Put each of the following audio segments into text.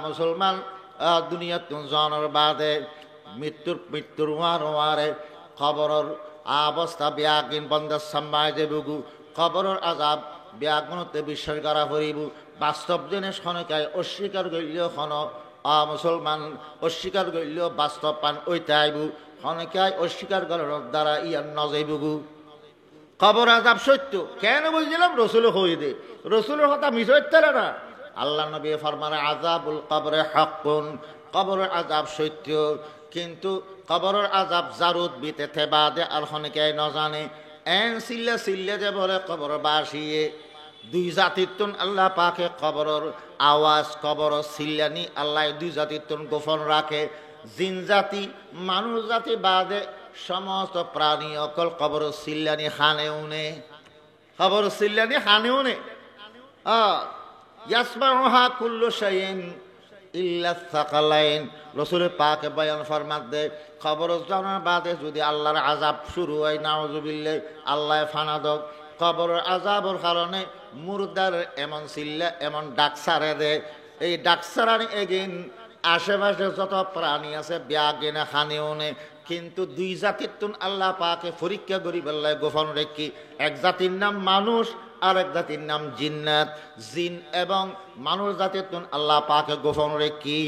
মুসলমান দুনিয়াত জনের বাদে মৃত্যুর ওয়ারে খবরের অবস্থা ব্যাগিন বন্দার সাম্মায় দেবগু খবরের আজাব ব্যাগুণতে বিশ্বাস করা করিব বাস্তব জিনিস খনকায় অস্বীকার করলেও খন মুসলমান অস্বীকার করলেও বাস্তব পান ওইতে আইব খনকায় অস্বীকার করার দ্বারা ইয়ার নজাইবগু খবর আজাব সত্য কেন বুঝছিলাম রসুল হই দে রসুলের কথা মিস হইতে না আল্লাহ নবী ফরমানে আযাবুল কবরে হাক্কুন কবরের আযাব সত্য কিন্তু কবরের আযাব জারুদ বিতে থেবাদে আর খনকায় ন জানে এন সিল্লে যে বলে কবর বাসিয়ে দুই জাতির তুন আল্লাহ পাকে কবরের আওয়াজ কবর সিল্লানি আল্লাহ দুই জাতির তুন গোপন রাখে জিন জাতি মানুষ জাতি বাদে সমস্ত প্রাণী অকল কবর সিল্লানি খানে উনে কবর সিল্লানি খানে উনে ইয়াসমাউহা কুল্লু শাইইন ইল্লা সাকালাইন রসুল পাক বয়ান ফরমাত দে খবর জানার বাদে যদি আল্লাহর আযাব শুরু হয় নাউযুবিল্লাহ আল্লাহ ফানা দক কবরের আযাবের কারণে মুর্দার এমন সিল্লা এমন ডাক সারে দে এই ডাক সারানি এগিন আশেপাশে যত প্রাণী আছে ব্যাগেনে খানেও নে কিন্তু দুই জাতির তুন আল্লাহ পাকে পরীক্ষা করি বেলায় গোপন রেখি এক জাতির নাম মানুষ আর এক জাতির নাম জিন্নাত জিন এবং মানুষ জাতির তুন আল্লাহ পাকে গোপন রেখি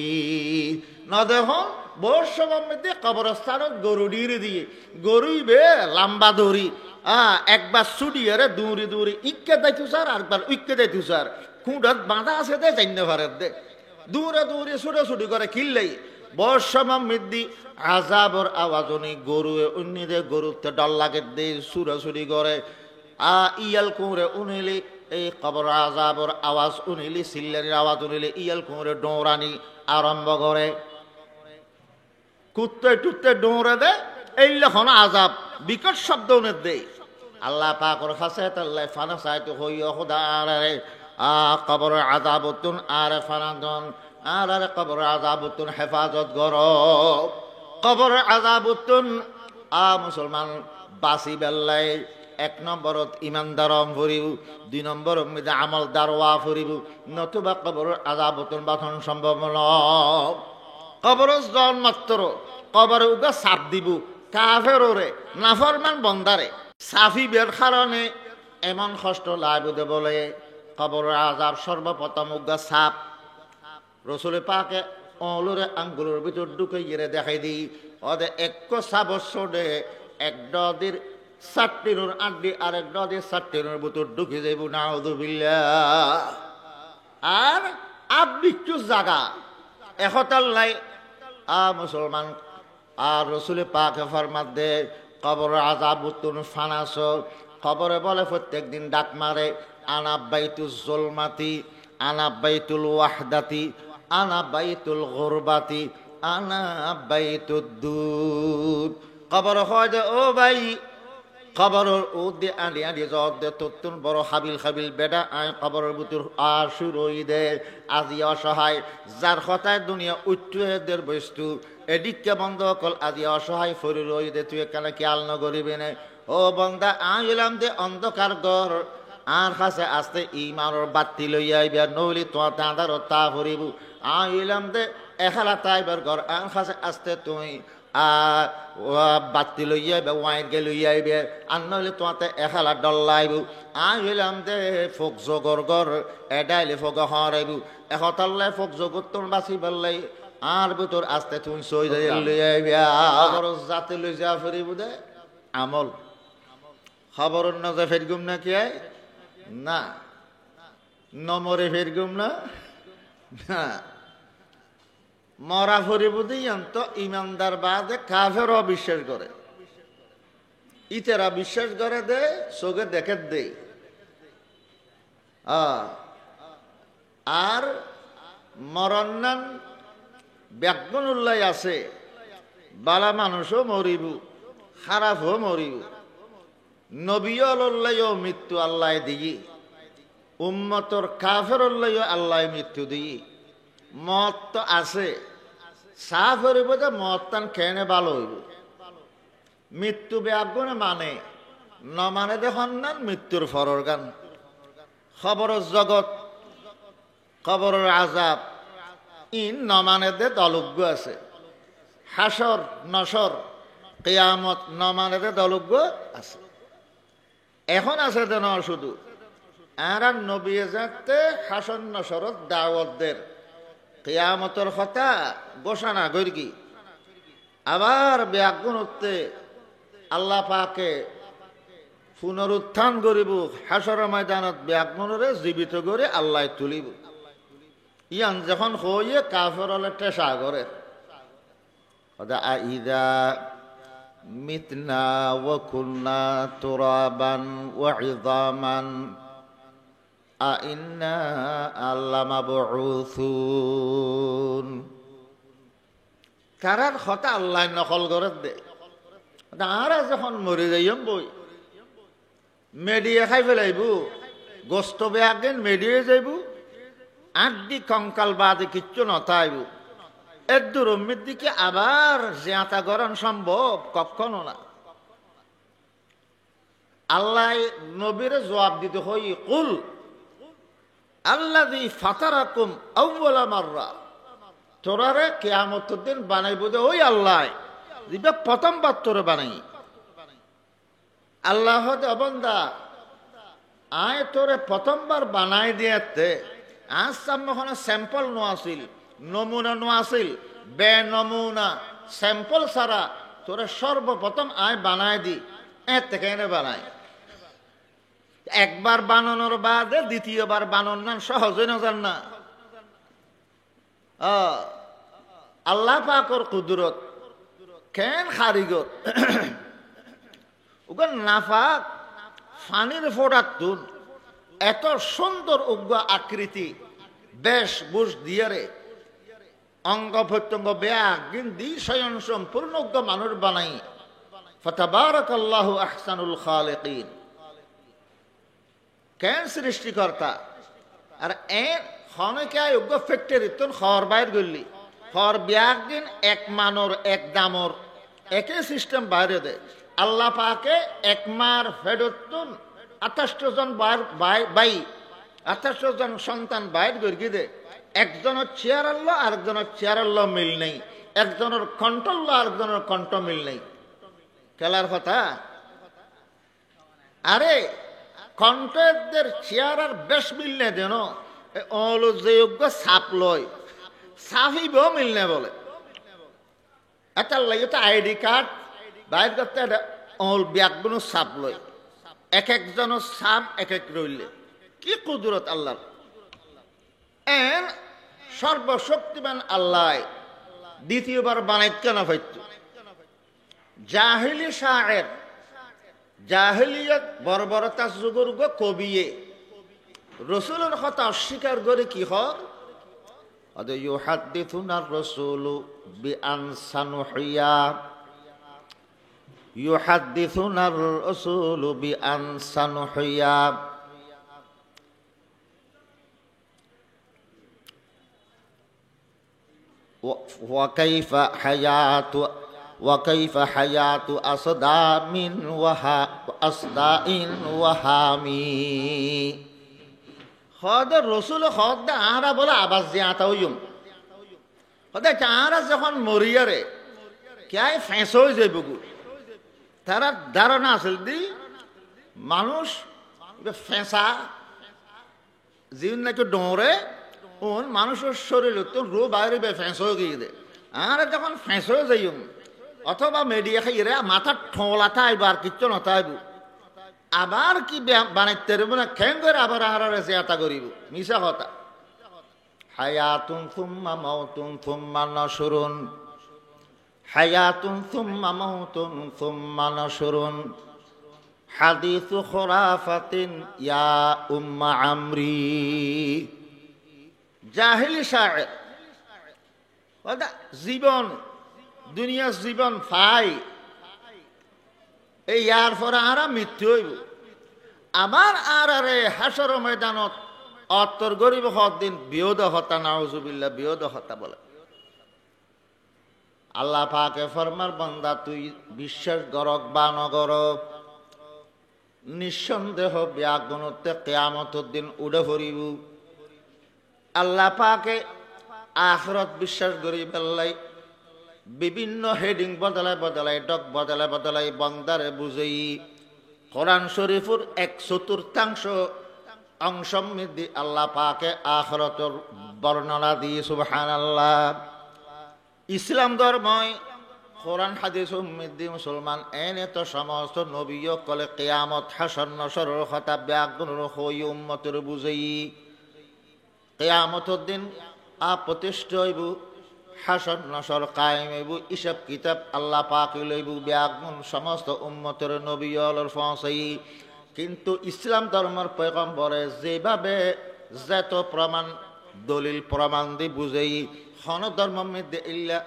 না দেখুন বর্ষবার মধ্যে কবরস্থানত গরু ডিরে দিয়ে গরুই বে লম্বা দড়ি একবার ছুটিয়ে দৌড়ি ইকে দেখু স্যার আরেকবার উইকে দেখু স্যার খুঁড়ত বাঁধা আছে দে চাইনে ভারত দে দৌড়ে ছুটি করে কিনলেই বর্ষমান মৃদ্ধি আজাবর আওয়াজনি গরু উন্নিদে গরুতে ডল লাগে দে সুরাছুরি করে ইয়াল কুঁড়ে উনিলি এই কবর আজাবর আওয়াজ উনিলি সিল্লারির আওয়াজ উনিলি ইয়াল কুঁড়ে ডৌড়ানি আরম্ভ করে কুত্তে ডৌড়ে দে এই লখন আজাব বিকট শব্দ উনে দে আল্লাহ পাকর কাছে তাল্লাই ফানা সাইতো হইয় খোদা আরে কবর আযাবতুন আর ফানাদন আর কবর আযাবতুন হেফাজত গর কবর আযাবতুন মুসলমান বাসি বেল্লাই এক নম্বরত ইমানদারম ফুরিব দুই নম্বর মধ্যে আমল দারওয়া ফুরিব নতুবা কবর আযাবতুন বাথন সম্ভব নয় কবর জন মাত্র কবর উগা সাপ দিব কাফেররে নাফরমান বন্দারে সাফি বের কারণে এমন কষ্ট লাগবে বলে কবর আযাব সর্বপ্রথম উগা সাপ রসুল পাকে অলুরে আঙ্গুলের ভিতর ঢুকে গিয়ে দেখাই দিই ওদের এক সাবসে এক ডদের সাতটিনুর আড্ডি আর এক ডদের সাতটিনুর ভিতর ঢুকে যাইব নাউযুবিল্লাহ আর আবিচ্ছু জাগা একতাল্লাই মুসলমান আর রসুল পাকে ফরমাত দে কবর আযাবতুন ফানাস খবরে বলে প্রত্যেক দিন ডাক মারে আনা বাইতুল জুলমাতি আনা বাইতুল ওয়াহদাতি আনা বাইতুল গুরবাতি আনা বাইতুদ দুদ খবর হয় যে ও ভাই খবরের উদ্দে আনি জবাব দে তোর বড় হাবিল বেটা আয় খবরের ভিতর শুরু হই দে আজি অসহায় যার কথায় দুনিয়া উচ্চদের বস্তু এদিককে বন্ধ কল আজি অসহায় ফরি রই দে তুই কেন খেয়াল নগরিবে না ও বন্দা আইলাম দে অন্ধকার ঘর আর কাছে আসতে ইমানের বাতি লইয়া আইবা নইলে তোমার তাঁদার তা ভরিব আইলাম দে এখালা তাইবার ঘর আর কাছে আসতে তুই বাতি লইয়া আইবে ওয়াইনকে লইয়া আইবে আর নইলে তোমাতে এখালা ডল্লাইব আইলাম দে ফোক জগর ঘর এডাইলে ফোক হরাইব এখতাল্লাই ফোক জগর তোর বাঁচি পেলাই আর ভিতর আসতে তুমি সই লইয়া আইবে জাতি লই যা ফরিব দে আমল খবর নজা ফেরগুম না কি না নমরে ফেরগুম না মরা ফরিব দিয়ন্ত ইমানদার বাদে কাফের অবিশ্বাস করে ইতেরা বিশ্বাস করে দে চোখে দেখে দে আর মরণান ব্যাগুন উল্লাই আছে বালা মানুষও মরিব খারাপও মরিব নবীও মৃত্যু আল্লাহ দিই উম্মতর কাফের আল্লাহ মৃত্যু দিই মত তো আছে সাফ হইব যে মত তান খেয়ে ভালো হইব মৃত্যু ব্যাগুনে মানে ন মানে দেখুন না মৃত্যুর ফরর গান খবরের জগৎ খবরের আজাব ইন নমানেদে দলজ্ঞ আছে, হাসর নসর কিয়ামত নমানেদে দলজ্ঞ আছে। এখন আছে যেন শুধু আর নবী যাতে হাসর নসরত দাওয়াতদের কিয়ামতের কথা ঘোষণা করি কি আবার ব্যাগুন উঠতে আল্লাহ পাকে পুনরুত্থান করিব, হাসর ময়দানত ব্যাগুনরে জীবিত করে আল্লাহ তুলিব। ইয়ান যখন হইয়ে কাফের হলে টেসা করে আইদা মিতনা ওয়া কুন্না তুরাবান ওয়া ইযামান আইন্না আল্লামাবউসুন। তারার কথা আল্লাহ নকল করে দে। আর যখন মরে যাইম বই মেডিয়ে খাই ফেলাইব, গোস্ত বেয়াগেন মেডিয়ে যাইব, আড্ডি কঙ্কাল বাদে কিচ্ছু নথাইব। এর দূরমির দিকে আবার জিয়াতা গরণ সম্ভব কখনো না। আল্লাহ নবীরে জবাব দিতে হই কুল আল্লাযী ফাতারাকুম আউওয়ালা মাররা, তোরারে কিয়ামতের দিন বানাইব দে ওই আল্লাহ দিবা প্রথমবার তোরে বানাই। আল্লাহ বান্দা আয় তোরে প্রথমবার বানাই দিয়াতে আজ সামনে স্যাম্পল নো আসিল, নমুনা নো আসিল, বে নমুনা স্যাম্পল ছাড়া তোরে সর্বপ্রথম আয় বানাই দি এর থেকে এনে বানাই। একবার বানানোর বাদে দ্বিতীয়বার বানানোর সহজে নজান না। আল্লাহ পাকর কুদরত কেন খারিগর ওখান নাফাক ফানির ফোটার তুন এত সুন্দর উগ্র আকৃতি বেশ বুঝ দিয়ে রে অঙ্গ প্রত্যঙ্গ ব্যাগ গিন্দি স্বয়ং সম্পূর্ণ উগ্র মানুষ বানাই। ফাতাবারাকাল্লাহু আহসানুল খালিকিন। কেন সৃষ্টিকর্তা আর এর খনকে উগ্র ফ্যাক্টরি তুন খর বাইর গলি খর ব্যাগ দিন এক মানর এক দামর একে সিস্টেম বাইরে দে। আল্লাহ পাকে এক মার ফেরতুন 28 জন বাই 28 জন সন্তান বাইর গড়ি দে। একজনের চেয়ার আল্লাহ আরেকজনের চেয়ার আল্লাহ মিল নেই, একজনের কণ্ঠ আল্লাহ আরেকজনের কণ্ঠ মিল নেই। খেলার কথা আরে কণ্ঠের চেয়ার আর বেশ মিল নেই যেন যে সাপ লয় সাফিব মিল নেই বলে। এটা লাগে তো আইডি কার্ড বাইর করতে ব্যাগগুলো সাপ লয়, এক একজনের সাপ এক এক রইলে কি কুদরত আল্লাহর। এন সর্বশক্তিমান আল্লাহ দ্বিতীয়বার বানাইত কেন হইত। জাহিলি শায়ের জাহিলিয়ত বর্বরতা যুগর কবিয়ে রসুলের কথা অস্বীকার করে কি হয় ইউহাদ্দিথুনার রাসূলু বিআন সানুহিয়া ইউহাদ্দিথুনার রাসূলু বিআন সানুহিয়া وكيف حياة أصدام وأصداء وهامي خد الرسول خد আরা বলে আবাস জিয়াতা হইম খদা চারা যখন মরিয়ারে কেই ফেঁস হয়ে যাইবগু তারা ধারণা আছিল দি মানুষ ফেঁসা জীবন নাকি ডোরে ওন মানুষের শরীর তো রো বাইরে ফেঁস হয়ে গিয়ে দে। আর যখন ফেঁস হয়ে যাইম অথবা মেডিয়া খাইরে মাথার ঠোলা থাইব আর কিচ্ছু নথাইব আবার কি বানাইতে পারব না খেং করে আবার আহারে চেয়াটা করিব মিশা কথা। হায়াতুন সুম্মা মাউতুন সুম্মা নশুরুন হায়াতুন সুম্মা মাউতুন সুম্মা নশুরুন হাদিসু খুরাফাতিন ইয়া উম্মা আমরি। জাহিলি শায়ের জীবন দুনিয়ার জীবন ফাই এই ইয়ার পরে আরা মৃত্যু হইব আমার আর আরে হাসর ময়দানত অত্তর গরিব হত দিন বিয়োদ হতা নাউজুবিল্লাহ বিয়োদ হতা বলে। আল্লাহ পাকে ফরমার বান্দা তুই বিশ্বাস গরক বা নগরক নিঃসন্দেহ ব্যাগুণতে কিয়ামতের দিন উড়ে পড়িব। আল্লাহ পাকে আখিরাত বিশ্বাস করি বেল্লাই বিভিন্ন হেডিং বদলাই ডক বদলাই বন্দারে বুঝেই কোরআন শরীফের 1/4 অংশ মধ্যে আল্লাহ পাকে আখিরাতের বর্ণনা দিয়ে সুবহানাল্লাহ। ইসলাম ধর্ময় কোরআন হাদিস মধ্যে মুসলমান এনে তো সমস্ত নবী কলে কিয়ামত হাসর নসরের কথা ব্যাগুনের হই উম্মতের বুঝেই কিয়ামতের দিন প্রতিষ্ঠিত হইব, হাসর নসর কায়েম হইব, ইসব কিতাব আল্লাহ পাক লইব ব্যাগুন সমস্ত উম্মতের নবী অলর পৌঁছাই। কিন্তু ইসলাম ধর্মের পয়গম্বরে যেভাবে যত প্রমাণ দলিল প্রমাণ দিয়ে বুঝেই হন ধর্মের মধ্যে ইল্লা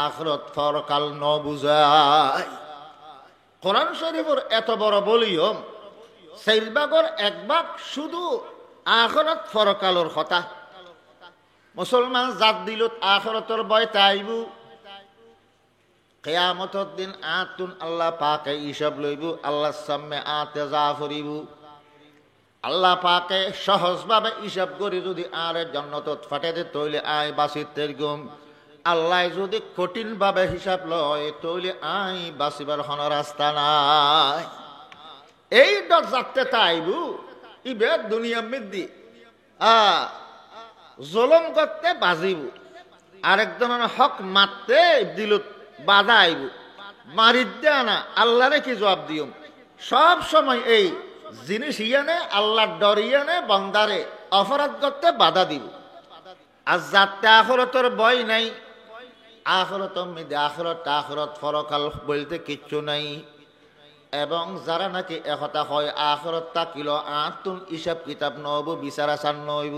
আখিরাত পরকাল ন বুঝায়। কোরআন শরীফের এত বড় বলিয়ম সেই ভাগের এক ভাগ শুধু আখিরাত পরকালের কথা। মুসলমান জাত দিল আখিরাতের ভয় তাইব, কিয়ামতের দিন আতুন আল্লাহ পাকে হিসাব লইব, আল্লাহর সামনে আতে যা করিব। আল্লাহ পাকে সহজভাবে হিসাব করি যদি আর জান্নাতত ফাটাতে তৈলে আয় বাসিতের গুম, আল্লাহ যদি কঠিন ভাবে হিসাব লয় তৈলে আই বাঁচিবার কোন রাস্তা নাই। এই ডর যাতে তাইবু ইবে দুনিয়া মিদ্দি জলম করতে বাজিব, আরেকজনের হক মারতে দিল বাধা আইব, মারি দেয়া না আল্লাহরে কি জবাব দিও। সব সময় এই জিনিস ইয়ানে আল্লাহর ডর ইয়ানে বন্দারে অপরাধ করতে বাধা দিব। আর যাতে আখিরাতের ভয় নাই, আখিরাত পরকাল বলতে কিচ্ছু নাই। এবং যারা নাকি একথা হয় আখিরাত তাকিল আতুন হিসাব কিতাব নব বিচার আচার নইব,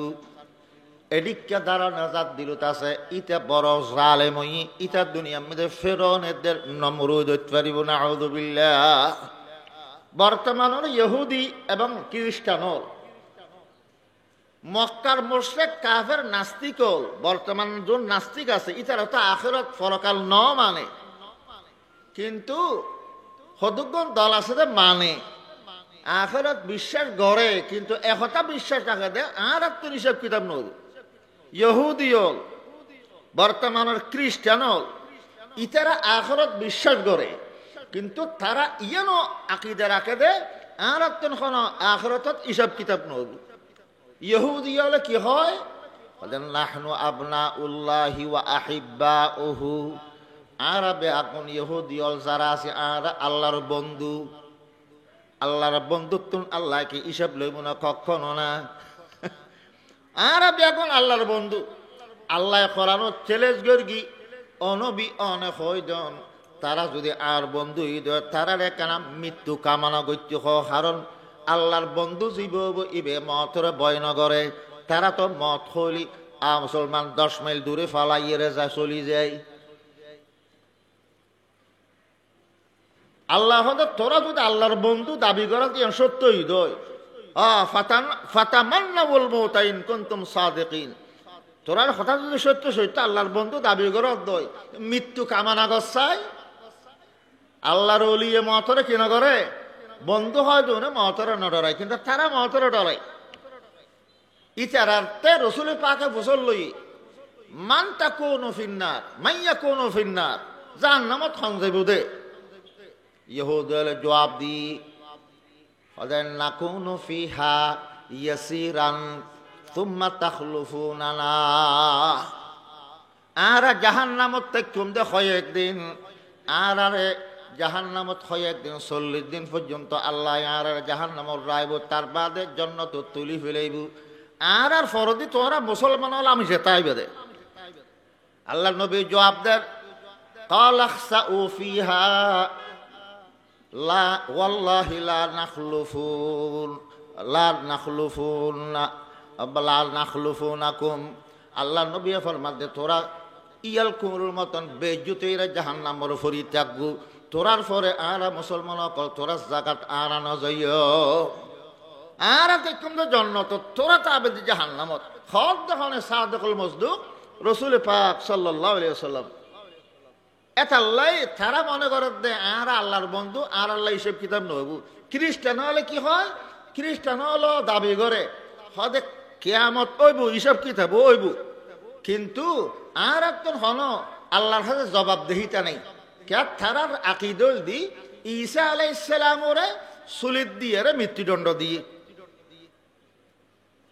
এদিকে দ্বারা নাজাত দিলত আছে ইটা বড় জালেমই, ইটা দুনিয়ার মধ্যে ফেরনের নমরুদ হইতে পারিব না। আউযুবিল্লাহ। বর্তমানের ইহুদি এবং খ্রিস্টানর মক্কার মুশরিক কাফের নাস্তিক বর্তমান যে নাস্তিক আছে ইতারা তো আখিরাত পরকাল ন মানে, কিন্তু হদুগণ দল আছে যে মানে আখিরাত বিশ্বাস গড়ে, কিন্তু একথা বিশ্বাস রাখে দে আর তো হিসাব কিতাব নব। ইহুদি হল বর্তমানের খ্রিস্টান হল ইতারা আখিরাত বিশ্বাস গড়ে, কিন্তু তারা ইয়ানো আকিদা রাখে দে আর কোন আখিরাতত হিসাব কিতাব নব। ইহুদি হলে কি হয়, নাহনু আবনাউল্লাহি ওয়া আহিব্বাউহু, আরবে এখন ইহুদি হল যারা আছে আর আল্লাহর বন্ধু, আল্লাহর বন্ধুত্ব আল্লাহকে হিসাব লইব না কখনো না। আরবে এখন আল্লাহর বন্ধু, আল্লাহ করানো চ্যালেঞ্জ গর্গি অনবী অনেক হইজন তারা যদি আর বন্ধু তারার একখানা মৃত্যু কামনা করতে হয়, কারণ আল্লাহর বন্ধু জীব ইবে মতরে ভয় নগরে, তারা তো মত হইলি মুসলমান 10 মাইল দূরে ফালাইয়ে যা চলি যায়। আল্লাহ তোরা যদি আল্লাহর বন্ধু দাবি করা সত্যই দয় ফাতামান্না বলবো তাই কুনতুম সাদিকিন, তোরার কথা যদি সত্য সত্য আল্লাহর বন্ধু দাবি করা দয় মৃত্যু কামনা করছাই। আল্লাহর ওলিয়ে মতরে কেন করে বন্ধু হয় না মতরে ন ডরায়, কিন্তু তারা মতরে ডরায়। ইতারাতে রসুল পাকে বুঝল লই মানটা কোন ফিন্নার মাইয়া কোন ফিন্নার জাহান্নামত খঞ্জাইব দে। ইহুদুল জবাব দি ওদের নাকুনু ফিহা ইয়াসিরান সুম্মা তাখলুফুনানা, আর জাহান্নামত তেকুম দে হয় একদিন, আর আরে জাহান্নামত হয় একদিন 40 দিন পর্যন্ত আল্লাহ আর জাহান্নামর রাইব, তার বাদে জান্নাত তুলি ফেলাইব। আর ফরদি তোরা মুসলমান হল আমি যেতাইবে দে। আল্লাহ নবী জবাব দেন ক্বাল আখসাউ ফিহা লা ওয়াল্লাহি লা নাখলুফুনাকুম। আল্লাহ নবী ফরমান দে তোরা ইয়াল কুমরুর মতন বেজ্জুতেরা জাহান্নামর ফরি থাকবো, তোরার পরে আর মুসলমান অকল তোরা জাগাত আর ন যাইও, আর দেখুন তো জন্নত তোরা তো আবেদি জাহান্নামত। হক দেখনে সাদেকুল মসদুক রসুল পাক সাল্লাল্লাহু আলাইহি ওয়াসাল্লাম এতাল্লাই তারা মনে করে দে আর আল্লাহর বন্ধু আর আল্লাহ হিসেব কিতাব নইব। খ্রিস্টান হলে কি হয়, খ্রিস্টান হলো দাবি করে হদে কিয়ামত ওইব হিসাব কিতাব ওইব, কিন্তু আর একজন হন আল্লাহর কাছে জবাবদেহিতা নেই কে থারার আকিদল দি ঈসা আলাইহিস সালামরে সুলিদ দিয়ে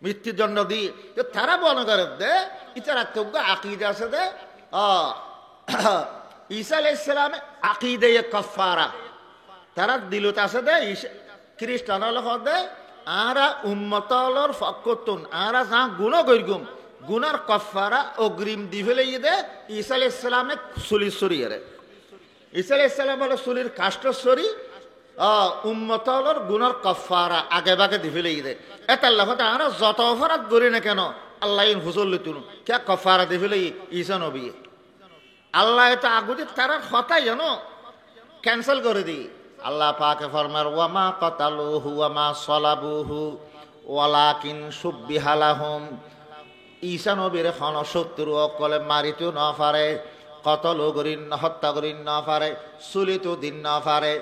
মৃত্যুদণ্ড দিয়ে তো তারা মনে করে দে ইতারা তোগ্য আকিদা আছে দে ঈসা আলাইহিস সালামে আকিদে কাফারা তারা দিলত আছে দে খ্রিস্টান হল দে আরা উম্মতলর ফকতুন আরা যা গুণ গইগুম গুনার কফারা অগ্রিম দি ফেলে দে ঈসা আলাইহিস সালামে সুলি সরিয়ে ঈসা আলাইহিস সালামের সুলির কাষ্টশ্বরী উম্মতলর গুনার কফারা আগে বাগে দি ফেলে দে এটার লগতে আরা যত অপরাধ করি না কেন আল্লাহ হুজুর তুন কে কফারা দি ফেলে ঈসা নবী আল্লাহ এটা আগুদি তারা হতাই জানো ক্যান্সেল করে দি আল্লাহ পাকে ফরমার ওয়ামা কাতালুহু ওয়ামা সালাবুহু ওয়ালাকিন সুববিহা লাহুম ঈসা নবীর খন শত্রু অকলে মারিতো না পারে কতল করি হত্যা করি না পারে চুলিতো দিন না পারে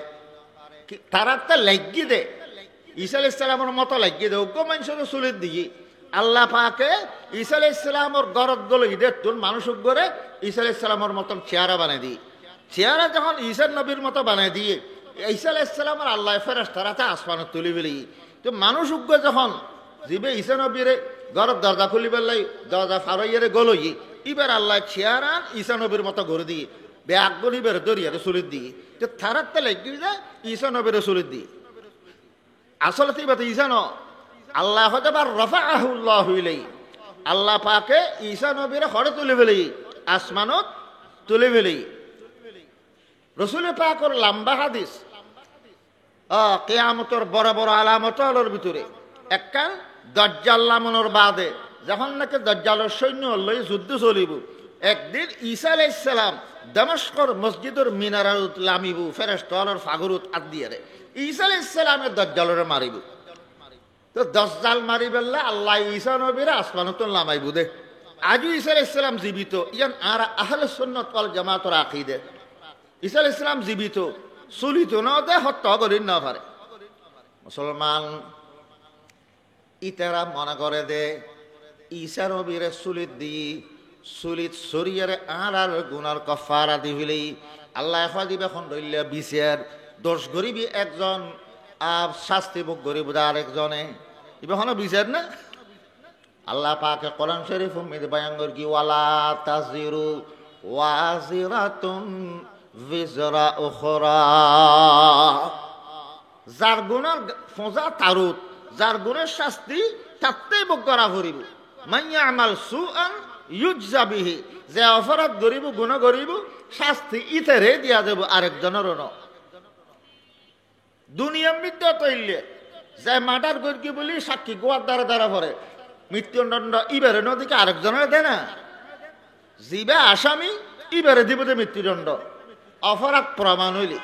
তারা তো লাগি দে ঈসা আলাইহিস সালামের মতো লাগি দে অজ্ঞ মানুষের চুলির দিকে আল্লাহ পাকে ঈসা আলাইহিস সালামের গরদ গলো ঈদের তুন মানুষ করে ঈসা আলাইহিস সালামের মতন চেহারা বানাই দিই চেহারা যখন ঈসা নবীর মতো বানাই দিয়ে ঈসা আলাইহিস সালামের আল্লাহ ফেরেশতারাতে আসমানে তুলি ফেলি তো মানুষ উগ্র যখন জিবে ঈসা নবীরে গরদ দরজা খুলি পেলাই দরজা ফারাইয়ারে গলই এবার আল্লাহ চেহারা ঈসা নবীর মতো করে দিয়ে ব্যাগ গলি বের দরিয়ারে চুলির দিই তো থারাতে লাগি যে ঈসা নবীর চুলির দিই আসলে তো এবার ঈসা ন আল্লাহ হতে পার রফাআহুল্লাহু ইলাইহি আল্লাহ পাকে ঈসা নবীরে হরে তুলে ফেলি আসমানত তুলে ফেলি রসুল পাকর লম্বা হাদিস কিয়ামতের বড় বড় আলামতের ভিতরে একখান দাজ্জাল নামনের বাদে যখন নাকি দাজ্জালের সৈন্য লই যুদ্ধ চলিব একদিন ঈসা আলাইহিস সালাম দামেস্কর মসজিদের মিনারাত লামিবু ফেরেশতার ফাগরুত আদ দিয়ে ঈসা আলাইহিস সালামে দাজ্জালরে মারিব তো দাজ্জাল মারিবেল্লা আল্লাহ ঈসা নবীরে আসমানত নামাইবু দে আজও ঈসা আলাইহিস সালাম জীবিত ইয়ান আর আহলে সুন্নাত ওয়াল জামাতের আকীদা ঈসা আলাইহিস সালাম জীবিত চলিত না দে হত্যা করি না পারে মুসলমান ইতারা মনে করে দে ঈসা নবীরে চুলিত দি চুলিত সরিয়ারে আর গুনার কফারা দি ফেলি আল্লাহ এফা দিবে এখন ধরলে বিচার দোষ গরিবি একজন শাস্তি মুখ গরিব আর একজনে ইবে হলো বিচার না আল্লাহ পাকে কোরআন শরীফ মধ্যে বয়ান করি কি ওয়ালা তাজিরু ওয়াজিরাতুন বিজরা উখরা যার গুনার ফজা তারুত যার গুণের শাস্তি তাতেই ভোগ করা করিব মাইয়া আমাল সুআন ইউজা বিহি যে অপরাধ করিব গুণ করিব শাস্তি ইতেরে দিয়া দেব আরেকজনের ন দুনিয়া মৃত্যু তৈলে যে মার্ডার করি বলি সাক্ষী গোয়ার দ্বারা দ্বারা পরে মৃত্যুদণ্ড ইবারে নদীকে আরেকজনের দেয় না জিবে আসামি ইবারে দিব দে মৃত্যুদণ্ড অপরাধ প্রমাণ হইলি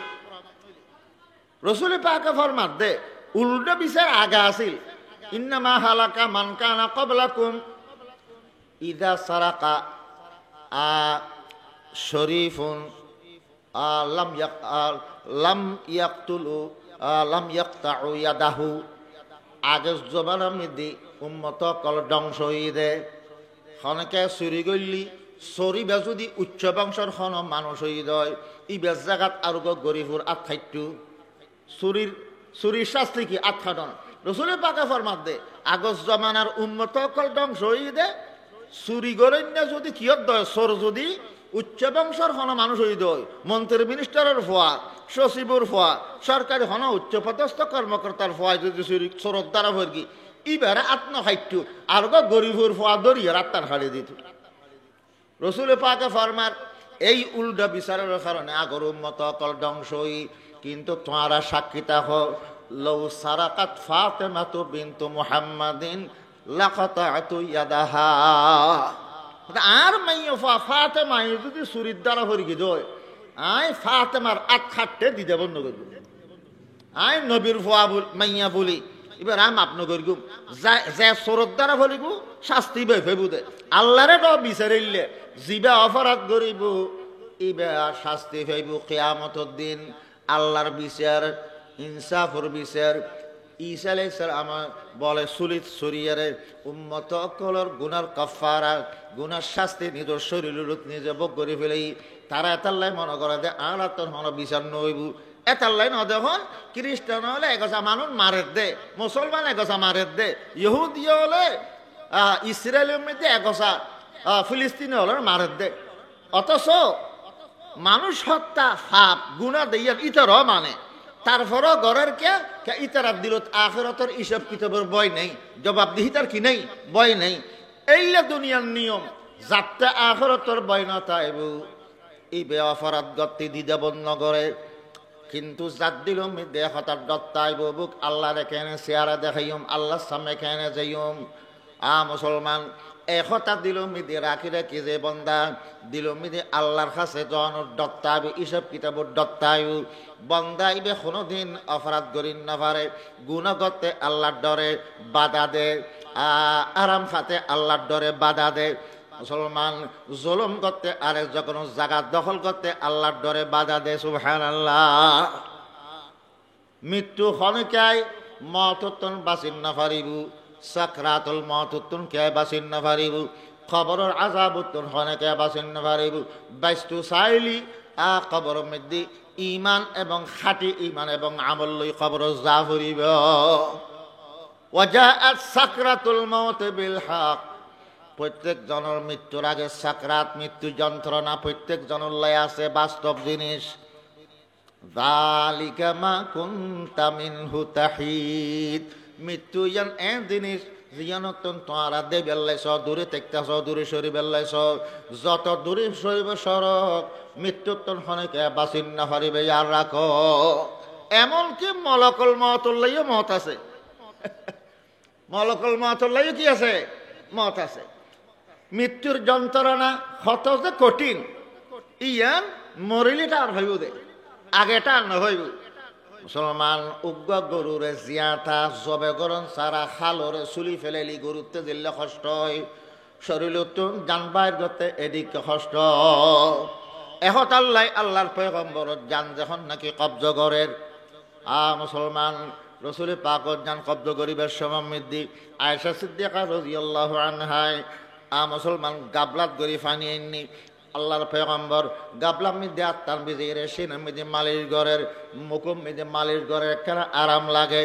রসুল পাকে ফরমাত দে উল্টো বিচার আগা আছিল ইন্নামা হালাকা মান কানা ক্বাবলাকুম ইদা সারাকা শরীফুন লাম ইয়াকতুলু লাম ইয়াকতাউ ইয়াদাহু আগের জমানার মধ্যে উম্মত কল ধ্বংস হয়ে দে খনকে চুরি গলি চরিবা যদি উচ্চ বংশর খন মানুষ হয়ে দেয় ইবের জাগাত আৰু গরিবুর আঠাইটু চুরির শাস্তি কি আঠাটন রসুল পাকে ফরমাত দে আগজ জমানার উম্মত কল ধ্বংস হয়ে দে চুরি গরণ্য যদি কিয়ত দয় চোর যদি উচ্চ বংশর হন মানুষ হয়ে দয় মন্ত্রী মিনিস্টারের ফোয়া সচিবর ফোয়া সরকারি হন উচ্চ পদস্থ কর্মকর্তার ফোয়ায় যদি চুরি চোরত দ্বারা ভরগি ইবারে আত্মহাইটু আর গরিবুর ফোয়া দরিয়ে রাত্তার হারিয়ে দিত রসুল পাকে ফরমার এই উল্টা বিচারের কারণে আগর উম্মত কল ধ্বংস হই কিন্তু তোমারা সাক্ষীতা হ লৌ সারাকাত ফাতেমাতু বিনতু মুহাম্মাদিন লাকাতাতু ইয়াদাহা আর মাইয়া ফাতেমা যদি চুরির দ্বারা ভরগি দয় আই ফাতেমার আট খাটতে দিতে বন্ধ করব আই নবীর ফোয়া মাইয়া বলি এবার আম আপন করব যে চোরত দ্বারা ভরিব শাস্তি বে ফেবু দে আল্লাহরে তো বিচারিলে জিবা অপরাধ করিব ইবা শাস্তি ফেবু কিয়ামতের দিন আল্লাহর বিচার ইনসাফর বিচার ঈসা আলাইহিস সালাম বলে সুলিত শরীরের উম্মত কলর গুনার কাফারা গুনার শাস্তি নিজের শরীরের নিজে ভোগ করে ফেলেই তারা এতাল্লাই মনে করে যে আর তোর হন বিচার নইব এতাল্লাই ন দেখুন খ্রিস্টান হলে এগোছা মানুষ মারের দে মুসলমান এগোছা মারের দে ইহুদিও হলে ইসরায়েলের মধ্যে এগোছা ফিলিস্তিনি হলে মারের দে অথচ মানুষ হত্যা ফাপ গুণা দেয়ার ইতর মানে তারপরও গড়ের কে ইতারাত দিলত আখিরাতের হিসাব কিতাবের বই নেই জবাবদিহিতার কি নেই বই নেই এইলা দুনিয়ার নিয়ম যাতে আখিরাতের বই না তাইব এই বে অপরাধ গতি দিদে বন্ধ করে কিন্তু জাত দিল দেখাতার দত্তাইব বুক আল্লাহ রেখেনে চেয়ারা দেখাইম আল্লাহর সামনে খেনে যাইম মুসলমান একতা দিল মিদি রাখি রাখি যে বন্দা দিল মিদি আল্লাহর কাছে জন দত্তাইব ইসব কিতাবর দত্তাইব বন্দাইবে কোনোদিন অপরাধ করিন না পারে গুণ করতে আল্লাহর ডরে বাধা দে আরাম খাতে আল্লাহর ডরে বাধা দে মুসলমান জুলুম করতে আরে যখন জায়গা দখল করতে আল্লাহর ডরে বাধা দে সুবহানাল্লাহ মৃত্যু হনকায় মততন বাঁচিন না পারিব সাকরাতুল মততন কে বাঁচিন না পারিব কবরের আযাবতন হনকে বাঁচিন না পারিব বাইস্তু চাইলি কবরের মধ্যে ইমান এবং খাঁটি ইমান এবং আমল লই কবর যা ফুরিব ওয়াজাআত সাকরাতুল মাউত বিল হক প্রত্যেক জনের মৃত্যুর আগে সাকরাত মৃত্যু যন্ত্রণা প্রত্যেক জনের লয় আছে বাস্তব জিনিস যালিকা মা কুনতা মিনহু তাহিদ মৃত্যু ইয়ান এ জিনিস জিয়ানতন তোরা দে বেল্লাইছ দূরে তেকতাছ দূরে সরি বেল্লাইছ যত দূরে সরিব সরক মৃত্যুতন হনেকে বাঁচিন না পারিবে আর রাখো এমনকি মলকুল মওতুল লাইও মত আছে মলকুল মওতুল লাইও কি আছে মত আছে মৃত্যুর যন্ত্রণা কত যে কঠিন ইয়ান মরিলিটা আর হইব দে আগেটা আর নহইব মুসলমান উগ্র গরুরে জিয়াতা জবে গরম সারা খালরে চুলি ফেলেলি গরুতে দিলে কষ্ট হয় শরীরত জানবাইর গতে এদিকে কষ্ট এহত আল্লাহ আল্লাহর পয়গম্বরত জান যখন নাকি কব্জ করের মুসলমান রসুল পাকত জান কব্জ করিবার সময় মৃদ্ধি আয়েশা সিদ্দিকা রাদিয়াল্লাহু আনহা মুসলমান গাবলাত গরি ফানি আননি আল্লাহর পয়গম্বর গাবলা মধ্যে আত্মার বিজের সিনের মধ্যে মালির ঘরের মুকুম মধ্যে মালির ঘরের একটা আরাম লাগে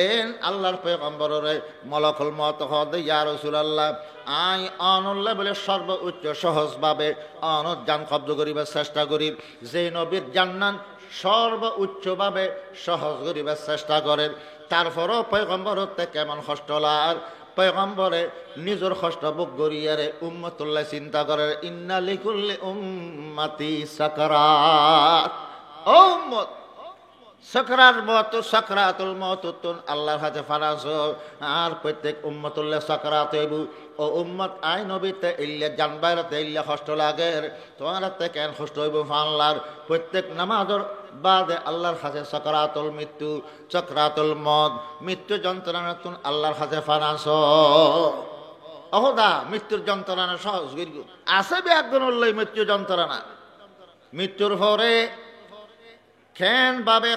এন আল্লাহর পয়গম্বরের মলকুল মত হদে ইয়া রাসূলুল্লাহ আই আনুল্লাহ বলে সর্বোচ্চ সহজভাবে অনত জান কব্জ করিবার চেষ্টা করি যে নবীর জান্নাত সর্বোচ্চভাবে সহজ করিবার চেষ্টা করেন তারপরও পয়গম্বরতে কেমন কষ্ট লাগ পয়গম্বরে নিজের কষ্ট ভোগ করিয়ারে উম্মতুল্লাহ চিন্তা করে ইন্না লিকুল্লি উম্মতি সাকরাত ও উম্মত সাকরাত মত সাকরাতুল মওতুন আল্লাহর হাতে ফারাস আর প্রত্যেক উম্মতুল্লাহ সাকরাত হইব ও উম্মত আই নবীতে ইল্লা জানবাইরাতে ইল্লা কষ্ট লাগে তোমারতে কেন কষ্ট হইব ফানলার প্রত্যেক নামাজের বাদে আল্লাহর কাছে সাকরাতুল মৃত্যু সাকরাতুল মত মৃত্যু যন্ত্রণা তুন আল্লাহর কাছে ফারাস অহদা মৃত্যুর যন্ত্রণা সহজ করিব আছে একজন উল্লাই মৃত্যু যন্ত্রণা মৃত্যুর পরে খেন ভাবে